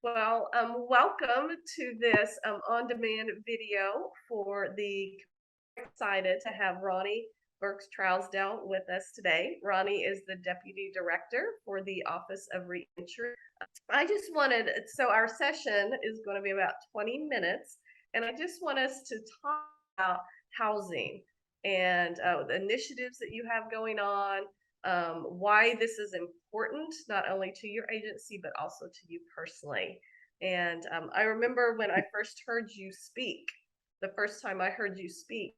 Welcome to this on-demand video for the excited to have Ronnie Burks Trousdale with us today. Ronnie is the Deputy Director for the Office of Reentry. I just wanted, so our session is going to be about 20 minutes, and I just want us to talk about housing and the initiatives that you have going on, why this is important, not only to your agency, but also to you personally. And I remember when I first heard you speak, the first time I heard you speak,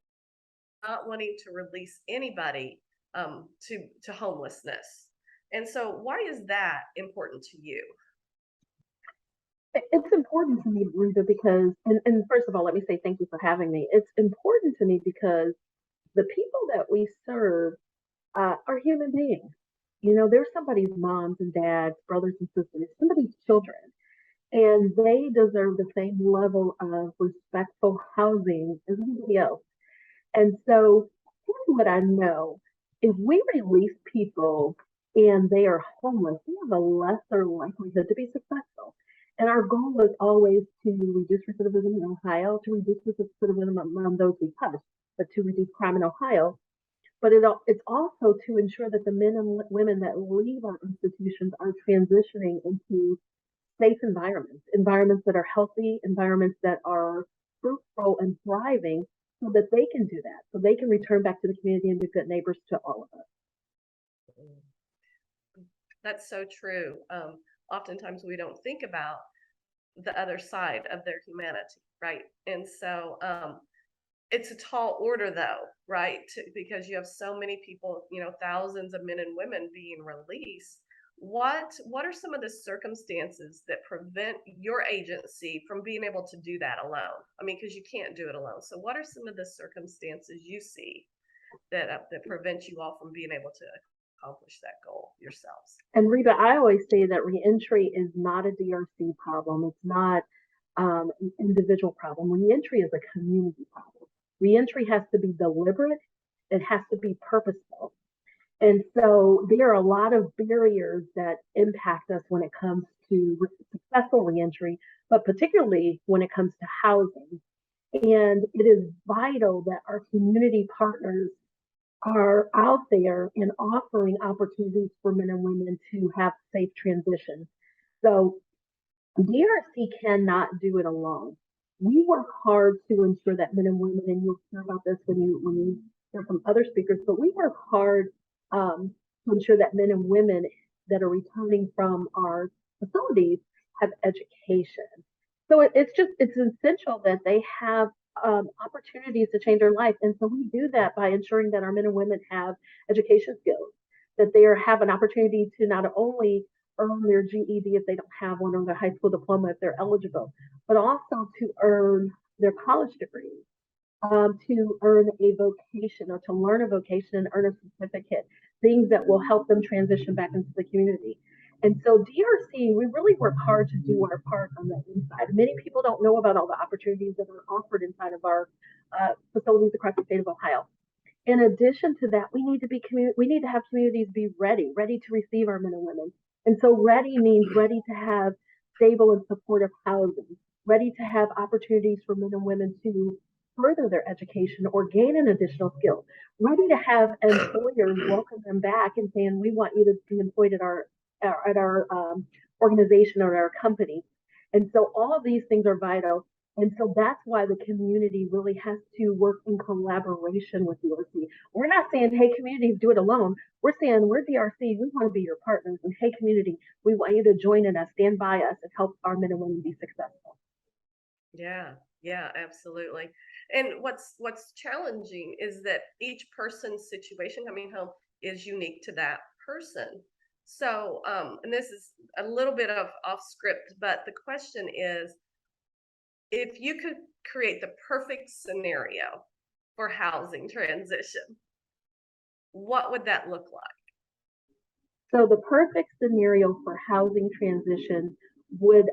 not wanting to release anybody to homelessness. And so why is that important to you? It's important to me, Rita, because, and first of all, let me say thank you for having me. It's important to me because the people that we serve are human beings. You know, they're somebody's moms and dads, brothers and sisters, somebody's children, and they deserve the same level of respectful housing as anybody else. And so, here's what I know: if we release people and they are homeless, we have a lesser likelihood to be successful. And our goal is always to reduce recidivism in Ohio, to reduce recidivism among those we touch, but to reduce crime in Ohio. But it's also to ensure that the men and women that leave our institutions are transitioning into safe environments, environments that are healthy, environments that are fruitful and thriving, so that they can do that, so they can return back to the community and be good neighbors to all of us. That's so true. Oftentimes we don't think about the other side of their humanity, right? And so it's a tall order, though, right? Because you have so many people, thousands of men and women being released. What are some of the circumstances that prevent your agency from being able to do that alone? I mean, because you can't do it alone. So what are some of the circumstances you see that prevent you all from being able to accomplish that goal yourselves? And Rita, I always say that reentry is not a DRC problem. It's not an individual problem. Reentry is a community problem. Reentry has to be deliberate. It has to be purposeful. And so there are a lot of barriers that impact us when it comes to successful reentry, but particularly when it comes to housing. And it is vital that our community partners are out there and offering opportunities for men and women to have safe transition. So DRC cannot do it alone. We work hard to ensure that men and women, and you'll hear about this when you hear from other speakers, but we work hard to ensure that men and women that are returning from our facilities have education. So it's essential that they have opportunities to change their life. And so we do that by ensuring that our men and women have education skills, that they have an opportunity to not only earn their GED if they don't have one, or their high school diploma if they're eligible, but also to earn their college degrees, to earn a vocation or to learn a vocation and earn a certificate, things that will help them transition back into the community. And so DRC, we really work hard to do our part on the inside. Many people don't know about all the opportunities that are offered inside of our facilities across the state of Ohio. In addition to that, we need to have communities be ready to receive our men and women. And so ready means ready to have stable and supportive housing, ready to have opportunities for men and women to further their education or gain an additional skill, ready to have employers welcome them back and saying, we want you to be employed at our organization or our company. And so all of these things are vital. And so that's why the community really has to work in collaboration with DRC. We're not saying, hey, communities, do it alone. We're saying, we're DRC, we want to be your partners. And hey, community, we want you to join in us, stand by us, and help our men and women be successful. Yeah, absolutely. And what's challenging is that each person's situation coming home is unique to that person. So, and this is a little bit of off script, but the question is, if you could create the perfect scenario for housing transition, what would that look like? So the perfect scenario for housing transition would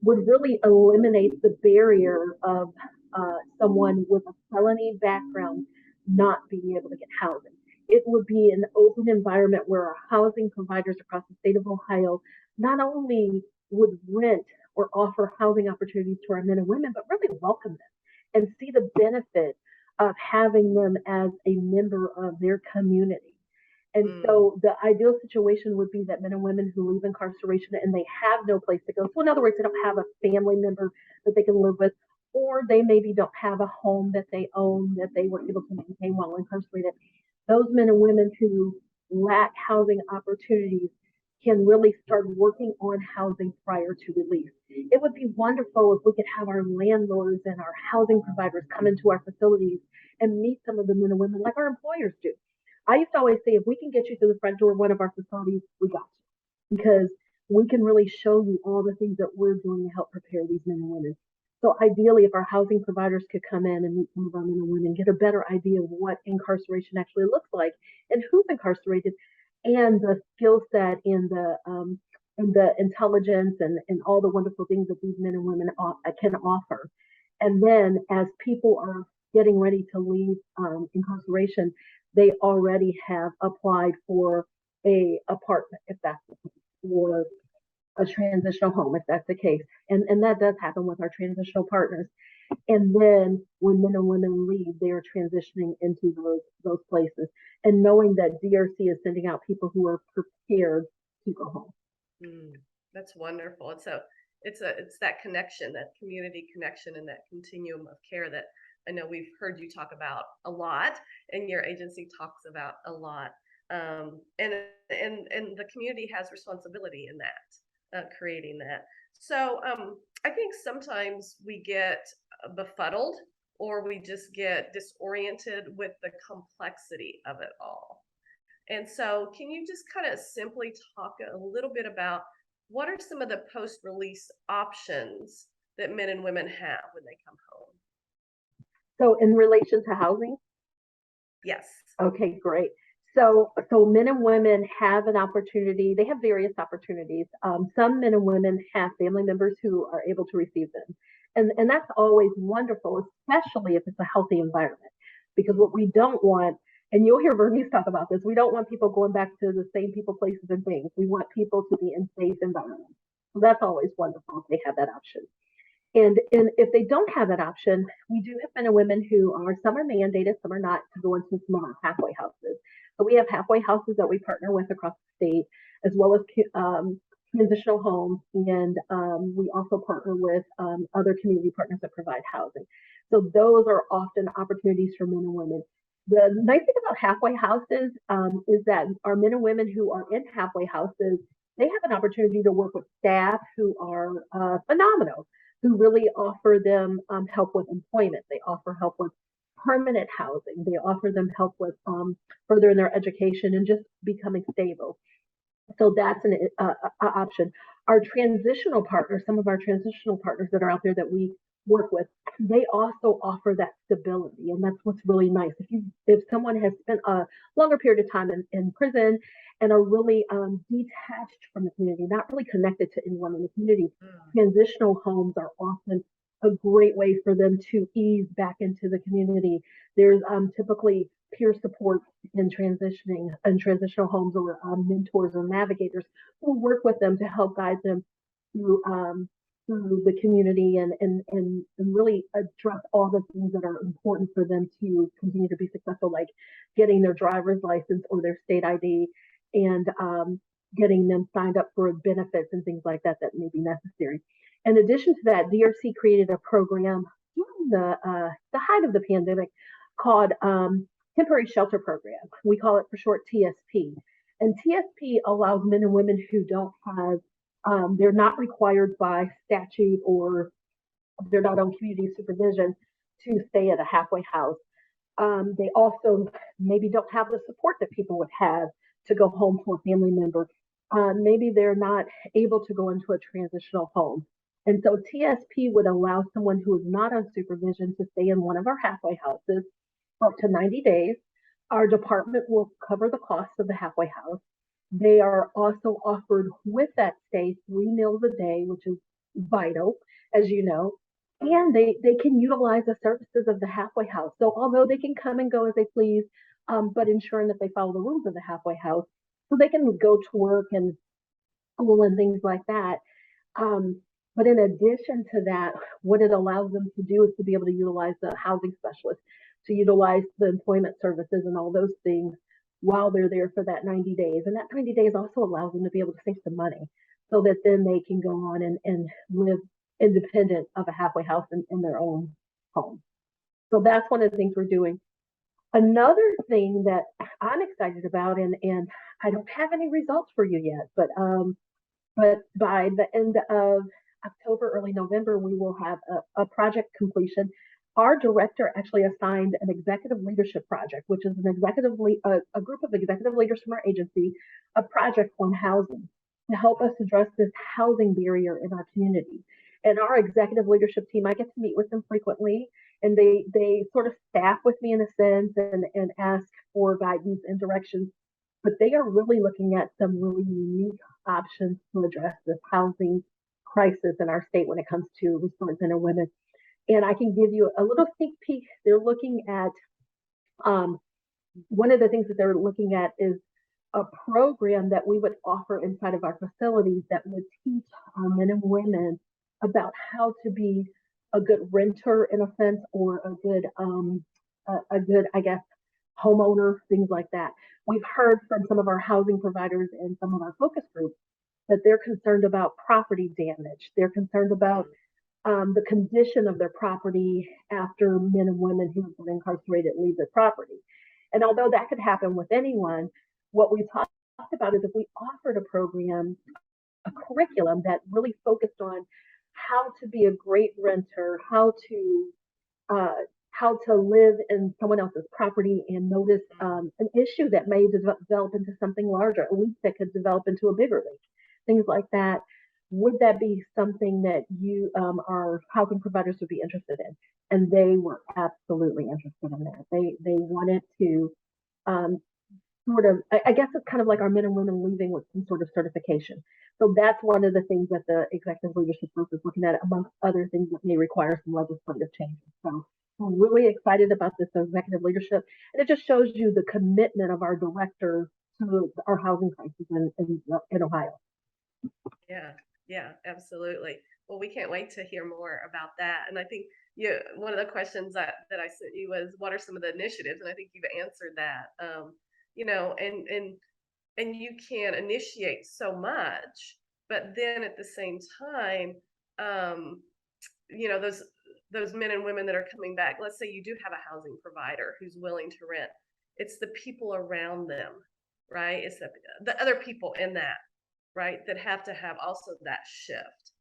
really eliminate the barrier of someone with a felony background not being able to get housing. It would be an open environment where our housing providers across the state of Ohio not only would rent or offer housing opportunities to our men and women, but really welcome them and see the benefit of having them as a member of their community. And Mm, so the ideal situation would be that men and women who leave incarceration and they have no place to go. So in other words, they don't have a family member that they can live with, or they maybe don't have a home that they own that they were able to maintain while incarcerated. Those men and women who lack housing opportunities can really start working on housing prior to release. It would be wonderful if we could have our landlords and our housing providers come into our facilities and meet some of the men and women like our employers do. I used to always say, if we can get you through the front door of one of our facilities, we got you, because we can really show you all the things that we're doing to help prepare these men and women. So ideally, if our housing providers could come in and meet some of our men and women, get a better idea of what incarceration actually looks like and who's incarcerated, and the skill set and the intelligence and all the wonderful things that these men and women can offer. And then as people are getting ready to leave incarceration, they already have applied for a apartment, if that's the case, or a transitional home, if that's the case. And that does happen with our transitional partners. And then when men and women leave, they are transitioning into those places. And knowing that DRC is sending out people who are prepared to go home. mm, that's wonderful. It's that connection, that community connection, and that continuum of care that I know we've heard you talk about a lot, and your agency talks about a lot. And the community has responsibility in that, creating that. So I think sometimes we get befuddled, or we just get disoriented with the complexity of it all. And so, can you just kind of simply talk a little bit about what are some of the post release options that men and women have when they come home? So in relation to housing, Yes. okay, great. So men and women have an opportunity. They have various opportunities. Some men and women have family members who are able to receive them, and that's always wonderful, especially if it's a healthy environment. Because what we don't want, and you'll hear Bernice talk about this, we don't want people going back to the same people, places, and things. We want people to be in safe environments. So that's always wonderful if they have that option. And if they don't have that option, we do have men and women who are, some are mandated, some are not, to go into some of our halfway houses. So we have halfway houses that we partner with across the state, as well as transitional homes, and we also partner with other community partners that provide housing. So those are often opportunities for men and women. The nice thing about halfway houses is that our men and women who are in halfway houses, they have an opportunity to work with staff who are phenomenal, who really offer them help with employment. They offer help with permanent housing. They offer them help with furthering their education and just becoming stable. So that's an option. Our transitional partners, some of our transitional partners that are out there that we work with, they also offer that stability, and that's what's really nice. If someone has spent a longer period of time in prison and are really detached from the community, not really connected to anyone in the community, Mm, transitional homes are often a great way for them to ease back into the community. There's typically peer support in transitioning in transitional homes, or mentors or navigators who work with them to help guide them through through the community and really address all the things that are important for them to continue to be successful, like getting their driver's license or their state ID, and getting them signed up for benefits and things like that that may be necessary. In addition to that, DRC created a program during the height of the pandemic called Temporary Shelter Program. We call it for short TSP. And TSP allows men and women who don't have, they're not required by statute, or they're not on community supervision, to stay at a halfway house. They also maybe don't have the support that people would have to go home to a family member. Maybe they're not able to go into a transitional home. And so TSP would allow someone who is not on supervision to stay in one of our halfway houses for up to 90 days. Our department will cover the cost of the halfway house. They are also offered with that stay 3 meals a day, which is vital, as you know. And they can utilize the services of the halfway house. So although they can come and go as they please, but ensuring that they follow the rules of the halfway house, so they can go to work and school and things like that. But in addition to that, what it allows them to do is to be able to utilize the housing specialist, to utilize the employment services and all those things while they're there for that 90 days. And that 90 days also allows them to be able to save some money so that then they can go on and live independent of a halfway house in their own home. So that's one of the things we're doing. Another thing that I'm excited about, and I don't have any results for you yet, but by the end of October, early November, we will have a project completion. Our director actually assigned an executive leadership project, which is a group of executive leaders from our agency, a project on housing to help us address this housing barrier in our community. And our executive leadership team, I get to meet with them frequently, and they sort of staff with me in a sense and ask for guidance and directions. But they are really looking at some really unique options to address this housing crisis in our state when it comes to restored men and women. And I can give you a little sneak peek. They're looking at um, one of the things that they're looking at is a program that we would offer inside of our facilities that would teach our men and women about how to be a good renter in a sense, or a good, I guess, homeowner, things like that. We've heard from some of our housing providers and some of our focus groups that they're concerned about property damage. They're concerned about the condition of their property after men and women who have been incarcerated leave their property. And although that could happen with anyone, what we talked about is if we offered a program, a curriculum that really focused on how to be a great renter, uh, how to live in someone else's property and notice an issue that may develop into something larger, a leak that could develop into a bigger leak, things like that. Would that be something that our housing providers would be interested in? And they were absolutely interested in that. They wanted to um, sort of, I guess it's kind of like our men and women leaving with some sort of certification. So that's one of the things that the executive leadership group is looking at, amongst other things that may require some legislative changes. So we're really excited about this executive leadership. And it just shows you the commitment of our director to our housing crisis in Ohio. Yeah, yeah, absolutely. Well, we can't wait to hear more about that. And I think one of the questions that I sent you was, what are some of the initiatives? And I think you've answered that. And you can initiate so much, but then at the same time, um, those men and women that are coming back. Let's say you do have a housing provider who's willing to rent. It's the people around them, right? It's the other people in that, right, that have to have also that shift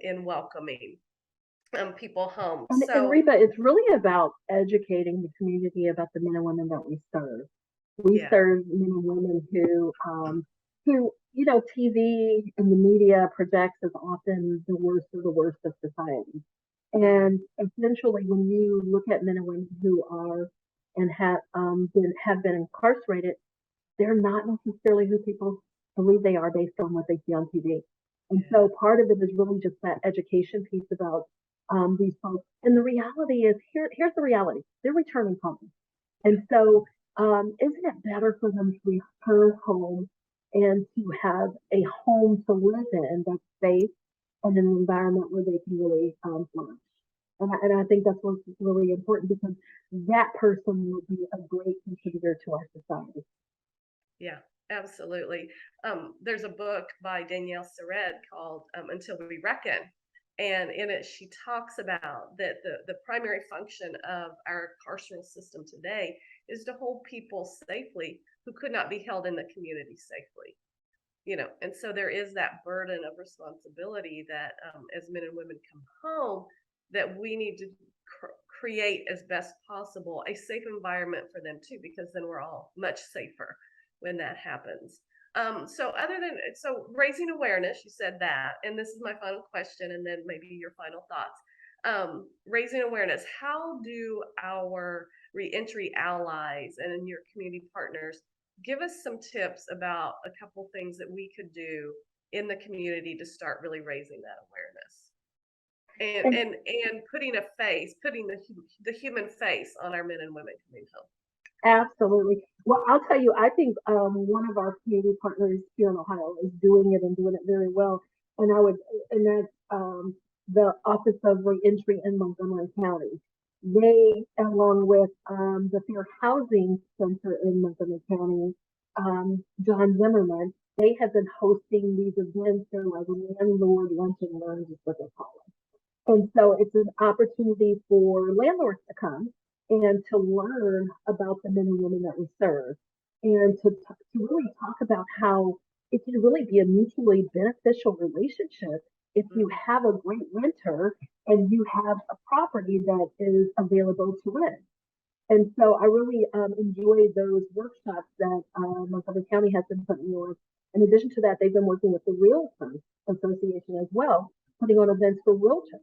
in welcoming people home. And So Reba, it's really about educating the community about the men and women that we serve. We yeah, serve men and women who TV and the media projects as often the worst of the worst of society. mm, And essentially, when you look at men and women who are and have been incarcerated, they're not necessarily who people believe they are based on what they see on TV. And yeah, so part of it is really just that education piece about these folks. And the reality is, here's the reality: they're returning home. And so, isn't it better for them to return home and to have a home to live in that's safe and an environment where they can really flourish? And I think that's what's really important, because that person will be a great contributor to our society. yeah, absolutely. There's a book by Danielle Sered called Until We Reckon. And in it, she talks about that the primary function of our carceral system today is to hold people safely who could not be held in the community safely. And so there is that burden of responsibility that as men and women come home, that we need to create as best possible a safe environment for them too, because then we're all much safer when that happens. So raising awareness, you said that, and this is my final question, and then maybe your final thoughts. Raising awareness, how do our reentry allies and your community partners give us some tips about a couple things that we could do in the community to start really raising that awareness and And and and putting the human face on our men and women coming home. absolutely. Well, I'll tell you, I think one of our community partners here in Ohio is doing it and doing it very well. and I would, and that's the Office of Reentry in Montgomery County. They, along with the Fair Housing Center in Montgomery County, John Zimmerman, they have been hosting these events. They're like landlord lunch and learns is what they call it. And so it's an opportunity for landlords to come and to learn about the men and women that we serve, and to really talk about how it can really be a mutually beneficial relationship if you have a great renter and you have a property that is available to rent. And so I really enjoy those workshops that Montgomery County has been putting on. In addition to that, they've been working with the Realtors Association as well, putting on events for realtors.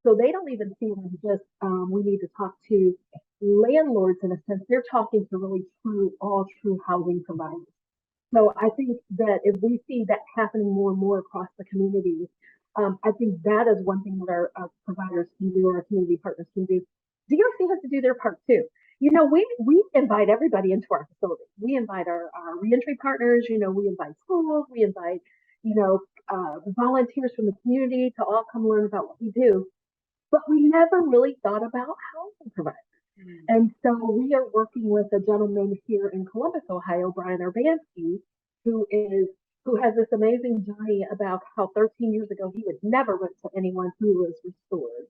So they don't even see it as just we need to talk to landlords in a sense. They're talking to really all true housing providers. So I think that if we see that happening more and more across the communities, I think that is one thing that our providers can do, our community partners can do. DRC has to do their part too. You know, we invite everybody into our facility. We invite our reentry partners. You know, we invite schools. We invite, you know, volunteers from the community to all come learn about what we do. But we never really thought about housing providers. And so we are working with a gentleman here in Columbus, Ohio, Brian Urbanski, who is who has this amazing journey about how 13 years ago he would never rent to anyone who was restored.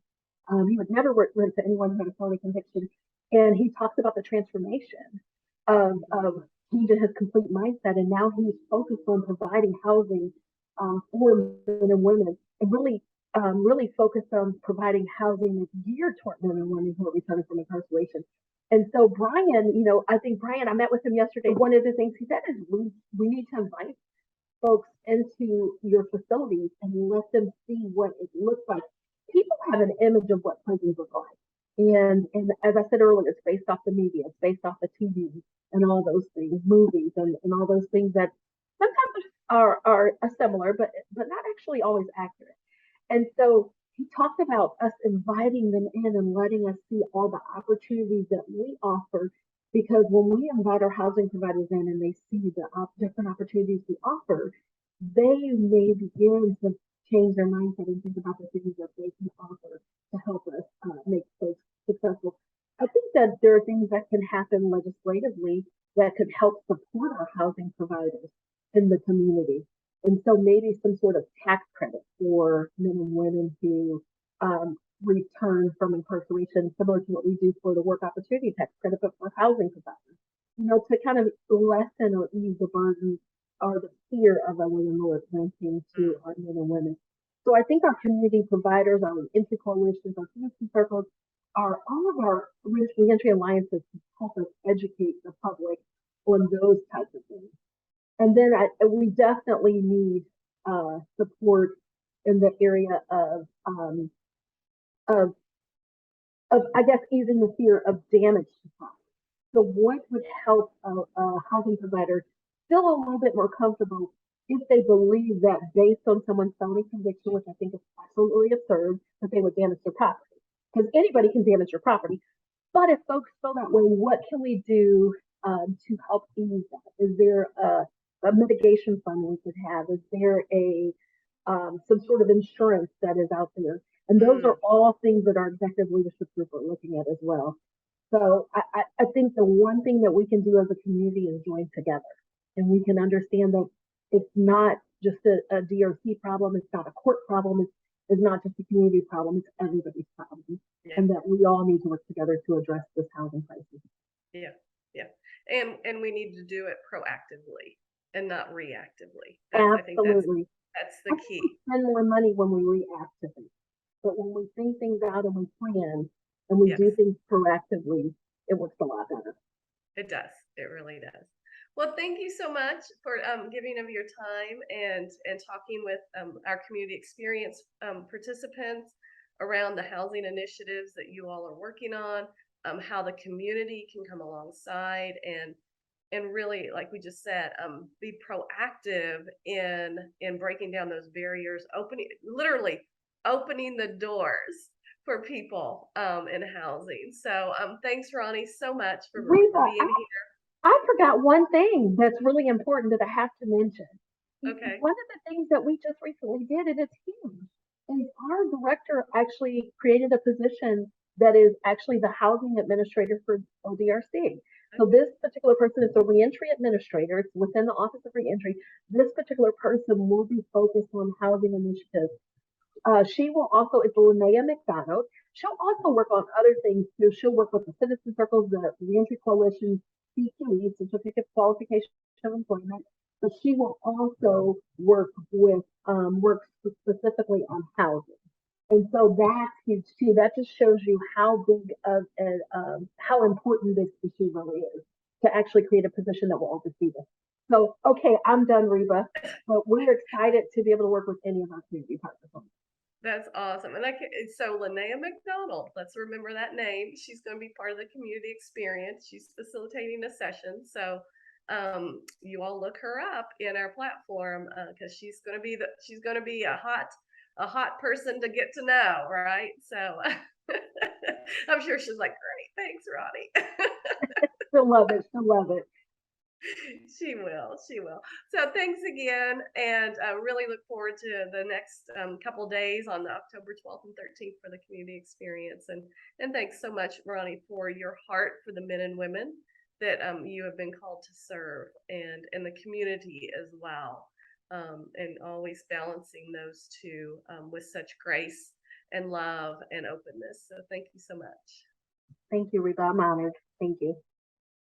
He would never rent to anyone who had a felony conviction. And he talks about the transformation of changing his complete mindset. And now he's focused on providing housing for men and women, and really focused on providing housing that's geared toward men and women who are returning from incarceration. And so Brian, you know, I think Brian, I met with him yesterday. One of the things he said is we need to invite folks into your facilities and let them see what it looks like. People have an image of what prisons look like. And as I said earlier, it's based off the media, it's based off the TV and all those things, movies and all those things that sometimes are similar, but not actually always accurate. And so he talked about us inviting them in and letting us see all the opportunities that we offer. Because when we invite our housing providers in and they see the different opportunities we offer, they may begin to change their mindset and think about the things that they can offer to help us make folks successful. I think that there are things that can happen legislatively that could help support our housing providers in the community. And so maybe some sort of tax credit for men and women who return from incarceration, similar to what we do for the work opportunity tax credit, but for housing providers, you know, to kind of lessen or ease the burden or the fear of a landlord renting to our men and women. So I think our community providers, our entry coalitions, our community circles, all of our reentry alliances to help us educate the public on those types of things. And then we definitely need support in the area of I guess easing the fear of damage to property. So what would help a housing provider feel a little bit more comfortable if they believe that based on someone's felony conviction, which I think is absolutely absurd, that they would damage their property? Because anybody can damage your property. But if folks feel that way, what can we do to help ease that? Is there a mitigation fund we could have? Is there some sort of insurance that is out there? And those are all things that our executive leadership group are looking at as well. So I think the one thing that we can do as a community is join together, and we can understand that it's not just a DRC problem, it's not a court problem, it's not just a community problem, it's everybody's problem, and that we all need to work together to address this housing crisis. Yeah, and we need to do it proactively and not reactively. Absolutely. I think that's the key. We spend more money when we react to things, but when we think things out and we plan and we do things proactively, it works a lot better. It does. It really does. Well, thank you so much for giving of your time and talking with our community experience participants around the housing initiatives that you all are working on, how the community can come alongside and really, like we just said, be proactive in breaking down those barriers, literally opening the doors for people in housing. So thanks, Ronnie, so much for being here. I forgot one thing that's really important that I have to mention. Okay. One of the things that we just recently did, and it's huge, is our director actually created a position that is actually the housing administrator for ODRC. So Okay. this particular person is a reentry administrator. It's within the Office of Reentry. This particular person will be focused on housing initiatives. She will also, it's Linnea McDonald. She'll also work on other things too. She'll work with the Citizen Circles, the Reentry Coalition, CQE, Certificate of Qualification of Employment, but she will also work specifically on housing. And so that's huge too. That just shows you how big of and how important this issue really is to actually create a position that will oversee this. So, okay, I'm done, Reba, but we're excited to be able to work with any of our community partners on this. That's awesome. And so Linnea McDonald, let's remember that name. She's going to be part of the community experience. She's facilitating a session. So you all look her up in our platform because she's going to be a hot person to get to know, right? So I'm sure she's like, great, thanks, Ronnie. She'll love it. She'll love it. She will. She will. So thanks again, and really look forward to the next couple days on the October 12th and 13th for the community experience. And thanks so much, Ronnie, for your heart for the men and women that you have been called to serve, and the community as well, and always balancing those two with such grace and love and openness. So thank you so much. Thank you, Reba. I'm honored. Thank you.